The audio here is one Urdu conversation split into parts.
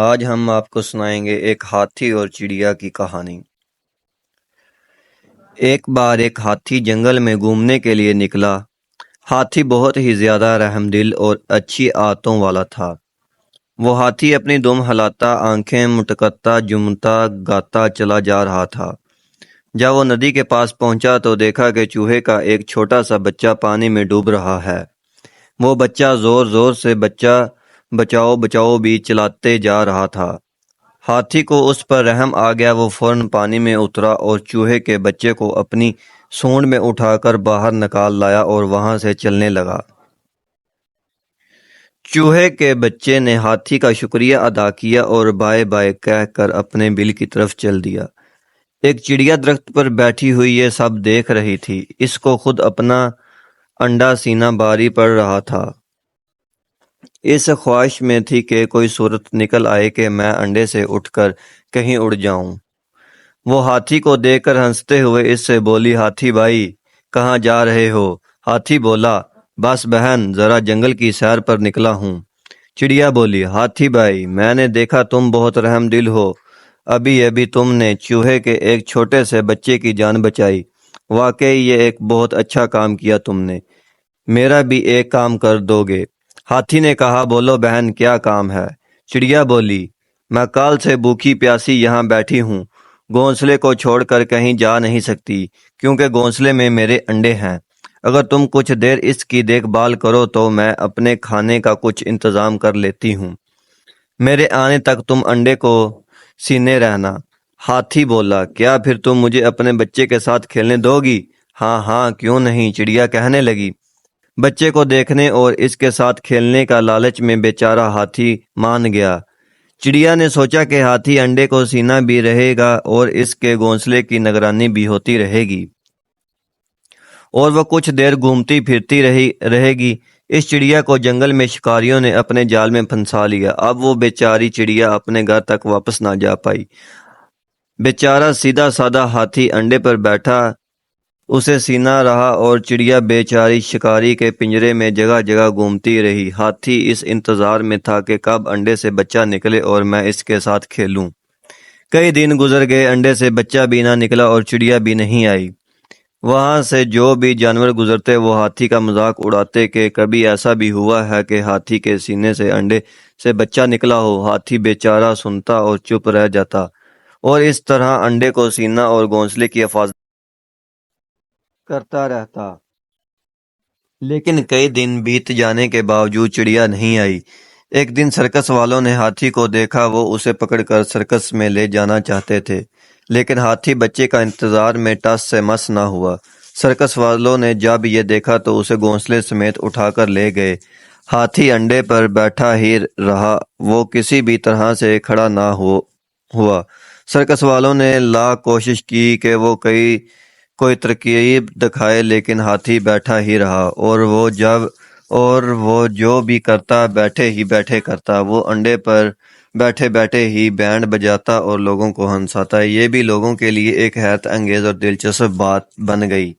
آج ہم آپ کو سنائیں گے ایک ہاتھی اور چڑیا کی کہانی۔ ایک بار ایک ہاتھی جنگل میں گھومنے کے لیے نکلا۔ ہاتھی بہت ہی زیادہ رحم دل اور اچھی عادتوں والا تھا۔ وہ ہاتھی اپنی دم ہلاتا، آنکھیں مٹکتا، جمتا گاتا چلا جا رہا تھا۔ جب وہ ندی کے پاس پہنچا تو دیکھا کہ چوہے کا ایک چھوٹا سا بچہ پانی میں ڈوب رہا ہے۔ وہ بچہ زور زور سے بچاؤ بچاؤ بھی چلاتے جا رہا تھا۔ ہاتھی کو اس پر رحم آ گیا۔ وہ فوراً پانی میں اترا اور چوہے کے بچے کو اپنی سونڈ میں اٹھا کر باہر نکال لایا اور وہاں سے چلنے لگا۔ چوہے کے بچے نے ہاتھی کا شکریہ ادا کیا اور بائے بائے کہہ کر اپنے بل کی طرف چل دیا۔ ایک چڑیا درخت پر بیٹھی ہوئی یہ سب دیکھ رہی تھی۔ اس کو خود اپنا انڈا سینہ باری پڑ رہا تھا۔ اس خواہش میں تھی کہ کوئی صورت نکل آئے کہ میں انڈے سے اٹھ کر کہیں اڑ جاؤں۔ وہ ہاتھی کو دیکھ کر ہنستے ہوئے اس سے بولی، ہاتھی بھائی کہاں جا رہے ہو؟ ہاتھی بولا، بس بہن ذرا جنگل کی سیر پر نکلا ہوں۔ چڑیا بولی، ہاتھی بھائی میں نے دیکھا تم بہت رحم دل ہو۔ ابھی تم نے چوہے کے ایک چھوٹے سے بچے کی جان بچائی۔ واقعی یہ ایک بہت اچھا کام کیا تم نے۔ میرا بھی ایک کام کر دو گے؟ ہاتھی نے کہا، بولو بہن کیا کام ہے؟ چڑیا بولی، میں کال سے بھوکی پیاسی یہاں بیٹھی ہوں، گھونسلے کو چھوڑ کر کہیں جا نہیں سکتی کیونکہ گھونسلے میں میرے انڈے ہیں۔ اگر تم کچھ دیر اس کی دیکھ بھال کرو تو میں اپنے کھانے کا کچھ انتظام کر لیتی ہوں۔ میرے آنے تک تم انڈے کو سینے رہنا۔ ہاتھی بولا، کیا پھر تم مجھے اپنے بچے کے ساتھ کھیلنے دو گی؟ ہاں ہاں کیوں نہیں، چڑیا کہنے لگی۔ بچے کو دیکھنے اور اس کے ساتھ کھیلنے کا لالچ میں بیچارہ ہاتھی مان گیا۔ چڑیا نے سوچا کہ ہاتھی انڈے کو سینا بھی رہے گا اور اس کے گھونسلے کی نگرانی بھی ہوتی رہے گی اور وہ کچھ دیر گھومتی پھرتی رہے گی۔ اس چڑیا کو جنگل میں شکاریوں نے اپنے جال میں پھنسا لیا۔ اب وہ بیچاری چڑیا اپنے گھر تک واپس نہ جا پائی۔ بیچارہ سیدھا سادہ ہاتھی انڈے پر بیٹھا اسے سینا رہا اور چڑیا بیچاری شکاری کے پنجرے میں جگہ جگہ گھومتی رہی۔ ہاتھی اس انتظار میں تھا کہ کب انڈے سے بچہ نکلے اور میں اس کے ساتھ کھیلوں۔ کئی دن گزر گئے، انڈے سے بچہ بھی نہ نکلا اور چڑیا بھی نہیں آئی۔ وہاں سے جو بھی جانور گزرتے وہ ہاتھی کا مذاق اڑاتے کہ کبھی ایسا بھی ہوا ہے کہ ہاتھی کے سینے سے انڈے سے بچہ نکلا ہو۔ ہاتھی بیچارہ سنتا اور چپ رہ جاتا اور اس طرح انڈے کو سینا اور گھونسلے کی حفاظت کرتا رہتا۔ لیکن کئی دن بیت جانے کے باوجود چڑیا نہیں آئی۔ ایک دن سرکس والوں نے ہاتھی کو دیکھا۔ وہ اسے پکڑ کر سرکس میں لے جانا چاہتے تھے لیکن ہاتھی بچے کا انتظار میں ٹس سے مس نہ ہوا۔ سرکس والوں نے جب یہ دیکھا تو اسے گھونسلے سمیت اٹھا کر لے گئے۔ ہاتھی انڈے پر بیٹھا ہی رہا، وہ کسی بھی طرح سے کھڑا نہ ہوا۔ سرکس والوں نے لاکھ کوشش کی کہ وہ کوئی ترکیب دکھائے لیکن ہاتھی بیٹھا ہی رہا اور وہ جو بھی کرتا بیٹھے کرتا۔ وہ انڈے پر بیٹھے ہی بینڈ بجاتا اور لوگوں کو ہنساتا۔ یہ بھی لوگوں کے لیے ایک حیرت انگیز اور دلچسپ بات بن گئی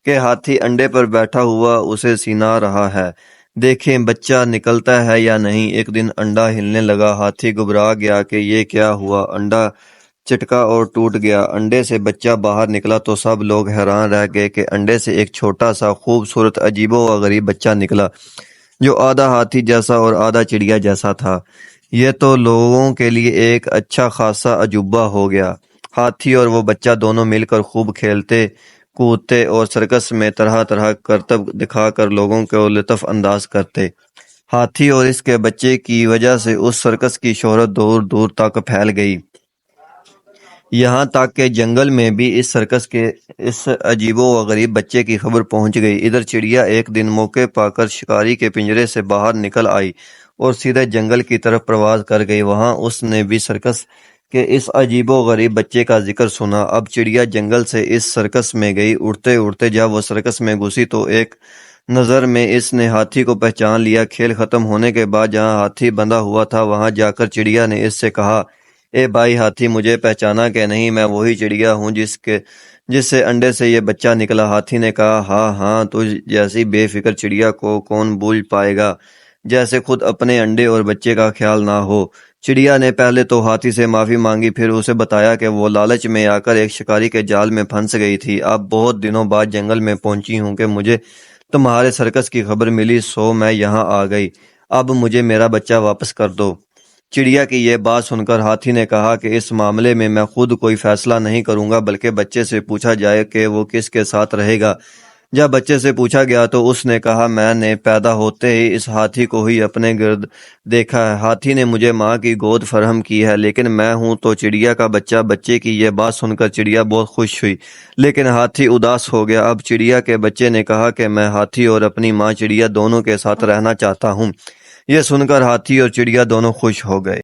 کہ ہاتھی انڈے پر بیٹھا ہوا اسے سینا رہا ہے، دیکھیں بچہ نکلتا ہے یا نہیں۔ ایک دن انڈا ہلنے لگا۔ ہاتھی گھبرا گیا کہ یہ کیا ہوا۔ انڈا چٹکا اور ٹوٹ گیا۔ انڈے سے بچہ باہر نکلا تو سب لوگ حیران رہ گئے کہ انڈے سے ایک چھوٹا سا خوبصورت عجیب و غریب بچہ نکلا جو آدھا ہاتھی جیسا اور آدھا چڑیا جیسا تھا۔ یہ تو لوگوں کے لیے ایک اچھا خاصا عجوبہ ہو گیا۔ ہاتھی اور وہ بچہ دونوں مل کر خوب کھیلتے کودتے اور سرکس میں طرح طرح کرتب دکھا کر لوگوں کو لطف انداز کرتے۔ ہاتھی اور اس کے بچے کی وجہ سے اس سرکس کی شہرت دور دور تک پھیل گئی، یہاں تک کہ جنگل میں بھی اس سرکس کے اس عجیب و غریب بچے کی خبر پہنچ گئی۔ ادھر چڑیا ایک دن موقع پا کر شکاری کے پنجرے سے باہر نکل آئی اور سیدھے جنگل کی طرف پرواز کر گئی۔ وہاں اس نے بھی سرکس کے اس عجیب و غریب بچے کا ذکر سنا۔ اب چڑیا جنگل سے اس سرکس میں گئی۔ اڑتے اڑتے جب وہ سرکس میں گھسی تو ایک نظر میں اس نے ہاتھی کو پہچان لیا۔ کھیل ختم ہونے کے بعد جہاں ہاتھی بندھا ہوا تھا وہاں جا کر چڑیا نے اس سے کہا، اے بھائی ہاتھی، مجھے پہچانا کہ نہیں؟ میں وہی چڑیا ہوں جس سے انڈے سے یہ بچہ نکلا۔ ہاتھی نے کہا، ہاں تجھ جیسی بے فکر چڑیا کو کون بھول پائے گا، جیسے خود اپنے انڈے اور بچے کا خیال نہ ہو۔ چڑیا نے پہلے تو ہاتھی سے معافی مانگی، پھر اسے بتایا کہ وہ لالچ میں آ کر ایک شکاری کے جال میں پھنس گئی تھی۔ اب بہت دنوں بعد جنگل میں پہنچی ہوں کہ مجھے تمہارے سرکس کی خبر ملی، سو میں یہاں آ گئی۔ اب مجھے میرا بچہ واپس کر دو۔ چڑیا کی یہ بات سن کر ہاتھی نے کہا کہ اس معاملے میں خود کوئی فیصلہ نہیں کروں گا، بلکہ بچے سے پوچھا جائے کہ وہ کس کے ساتھ رہے گا۔ جب بچے سے پوچھا گیا تو اس نے کہا، میں نے پیدا ہوتے ہی اس ہاتھی کو ہی اپنے گرد دیکھا ہے۔ ہاتھی نے مجھے ماں کی گود فراہم کی ہے، لیکن میں ہوں تو چڑیا کا بچہ۔ بچے کی یہ بات سن کر چڑیا بہت خوش ہوئی، لیکن ہاتھی اداس ہو گیا۔ اب چڑیا کے بچے نے کہا کہ میں ہاتھی اور اپنی ماں چڑیا دونوں کے ساتھ رہنا چاہتا ہوں۔ یہ سن کر ہاتھی اور چڑیا دونوں خوش ہو گئے۔